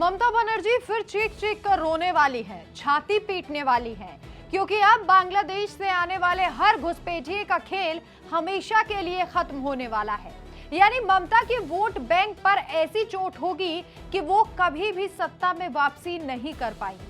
ममता बनर्जी फिर चीख चीख कर रोने वाली है, छाती पीटने वाली है, क्योंकि अब बांग्लादेश से आने वाले हर घुसपैठिए का खेल हमेशा के लिए खत्म होने वाला है। यानी ममता की वोट बैंक पर ऐसी चोट होगी कि वो कभी भी सत्ता में वापसी नहीं कर पाएंगी।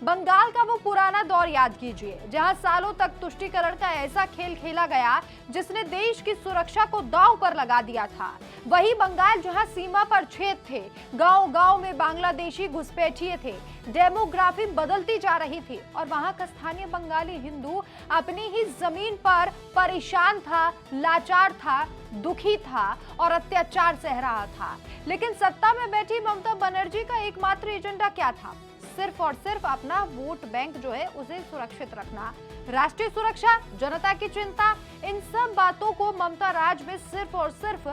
बंगाल का वो पुराना दौर याद कीजिए, जहां सालों तक तुष्टीकरण का ऐसा खेल खेला गया जिसने देश की सुरक्षा को दांव पर लगा दिया था। वही बंगाल जहां सीमा पर छेद थे, गांव-गांव में बांग्लादेशी घुसपैठिए थे, डेमोग्राफी बदलती जा रही थी और वहां का स्थानीय बंगाली हिंदू अपनी ही जमीन पर परेशान था, लाचार था, दुखी था और अत्याचार सह रहा था। लेकिन सत्ता में बैठी ममता बनर्जी का एकमात्र एजेंडा क्या था? सिर्फ और सिर्फ अपना वोट बैंक जो है उसे सुरक्षित रखना। राष्ट्रीय सुरक्षा, जनता की चिंता, इन सब बातों को ममता राज में सिर्फ और सिर्फ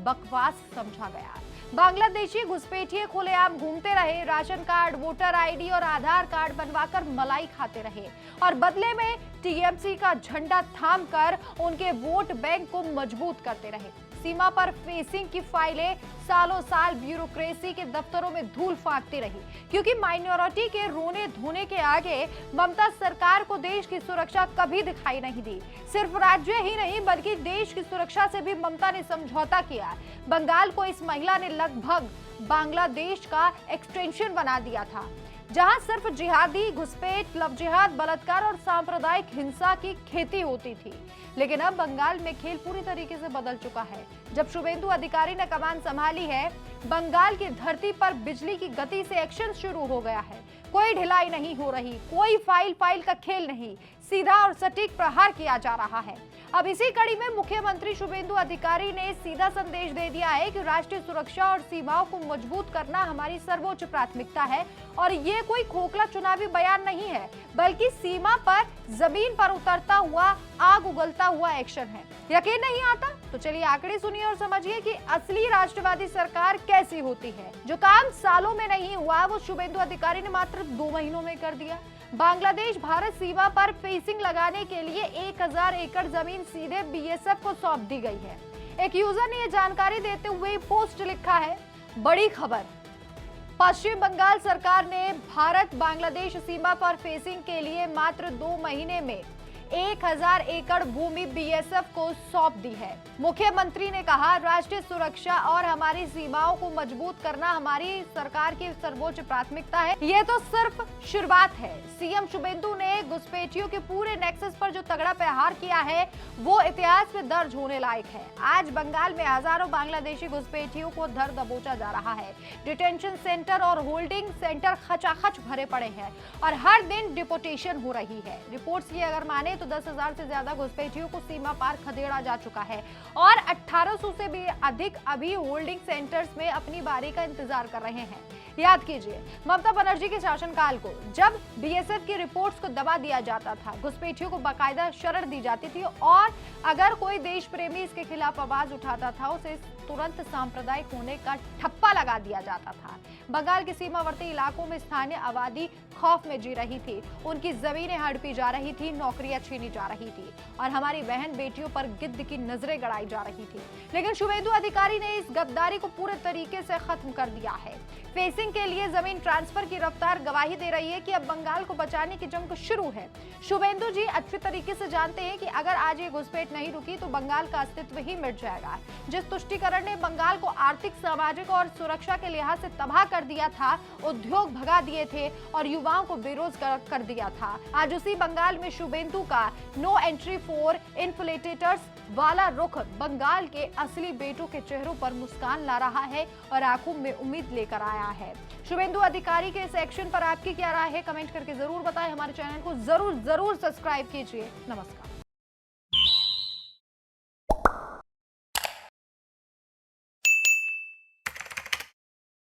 बकवास समझा गया। बांग्लादेशी घुसपैठिए खुलेआम घूमते रहे, राशन कार्ड, वोटर आईडी और आधार कार्ड बनवाकर मलाई खाते रहे और बदले में टीएमसी का झंडा थामकर उनके वोट बैंक को मजबूत करते रहे। सीमा पर फेसिंग की फाइलें सालों साल ब्यूरोक्रेसी के दफ्तरों में धूल फांकती रही, क्योंकि माइनॉरिटी के रोने धोने के आगे ममता सरकार को देश की सुरक्षा कभी दिखाई नहीं दी। सिर्फ राज्य ही नहीं बल्कि देश की सुरक्षा से भी ममता ने समझौता किया। बंगाल को इस महिला ने लगभग बांग्लादेश का एक्सटेंशन बना दिया था, जहां सिर्फ जिहादी, घुसपैठ, लव जिहाद, बलात्कार और सांप्रदायिक हिंसा की खेती होती थी। लेकिन अब बंगाल में खेल पूरी तरीके से बदल चुका है। जब शुभेंदु अधिकारी ने कमान संभाली है, बंगाल की धरती पर बिजली की गति से एक्शन शुरू हो गया है। कोई ढिलाई नहीं हो रही, कोई फाइल का खेल नहीं, सीधा और सटीक प्रहार किया जा रहा है। अब इसी कड़ी में मुख्यमंत्री शुभेंदु अधिकारी ने सीधा संदेश दे दिया है कि राष्ट्रीय सुरक्षा और सीमाओं को मजबूत करना हमारी सर्वोच्च प्राथमिकता है और ये कोई खोखला चुनावी बयान नहीं है, बल्कि सीमा पर जमीन पर उतरता हुआ, आग उगलता हुआ एक्शन है। यकीन नहीं आता तो चलिए आंकड़े सुनिए और समझिए कि असली राष्ट्रवादी सरकार कैसी होती है। जो काम सालों में नहीं हुआ वो शुभेंदु अधिकारी ने मात्र 2 महीनों में कर दिया। बांग्लादेश भारत सीमा पर फेंसिंग लगाने के लिए 1000 एकड़ जमीन सीधे बीएसएफ को सौंप दी गई है। एक यूजर ने यह जानकारी देते हुए पोस्ट लिखा है, बड़ी खबर, पश्चिम बंगाल सरकार ने भारत बांग्लादेश सीमा पर फेंसिंग के लिए मात्र 2 महीने में 1000 एकड़ भूमि बीएसएफ को सौंप दी है। मुख्यमंत्री ने कहा, राष्ट्रीय सुरक्षा और हमारी सीमाओं को मजबूत करना हमारी सरकार की सर्वोच्च प्राथमिकता है। ये तो सिर्फ शुरुआत है। सीएम शुभेंदु ने घुसपैठियों के पूरे नेक्सस पर जो तगड़ा प्रहार किया है वो इतिहास में दर्ज होने लायक है। आज बंगाल में हजारों बांग्लादेशी घुसपैठियों को धर दबोचा जा रहा है। डिटेंशन सेंटर और होल्डिंग सेंटर खचाखच भरे पड़े हैं और हर दिन डिपोटेशन हो रही है। रिपोर्ट्स की अगर माने तो 10,000 से ज्यादा घुसपैठियों को सीमा पार खदेड़ा जा चुका है और 1800 से भी अधिक अभी होल्डिंग सेंटर्स में अपनी बारी का इंतजार कर रहे हैं। याद कीजिए ममता बनर्जी के शासनकाल को, जब बीएसएफ की रिपोर्ट्स को दबा दिया जाता था, घुसपैठियों को बाकायदा शरण दी जाती थी और अगर कोई देश प्रेमी इसके खिलाफ आवाज उठाता था उसे तुरंत सांप्रदायिक होने का ठप्पा लगा दिया जाता था। बंगाल के सीमावर्ती इलाकों में स्थानीय आबादी खौफ में जी रही थी, उनकी जमीनें हड़पी जा रही थी, नौकरियां छीनी जा रही थी और हमारी बहन बेटियों पर गिद्ध की नजरें गड़ाई जा रही थी। लेकिन शुभेंदु अधिकारी ने इस गद्दारी को पूरे तरीके से खत्म कर दिया है। फेंसिंग के लिए जमीन ट्रांसफर की रफ्तार गवाही दे रही है कि अब बंगाल को बचाने की जंग शुरू है। शुभेंदु जी अच्छे तरीके से जानते हैं कि अगर आज ये घुसपैठ नहीं रुकी तो बंगाल का अस्तित्व ही मिट जाएगा। जिस तुष्टीकरण ने बंगाल को आर्थिक, सामाजिक और सुरक्षा के लिहाज से तबाह कर दिया था, उद्योग भगा दिए थे और युवाओं को बेरोजगार कर दिया था, आज उसी बंगाल में शुभेंदु का नो एंट्री फॉर इन्फ्लेटेटर्स वाला रुख बंगाल के असली बेटों के चेहरों पर मुस्कान ला रहा है और आंखों में उम्मीद लेकर आया है। शुभेंदु अधिकारी के इस एक्शन पर आपकी क्या राय है? कमेंट करके जरूर बताएं। हमारे चैनल को जरूर सब्सक्राइब कीजिए। नमस्कार।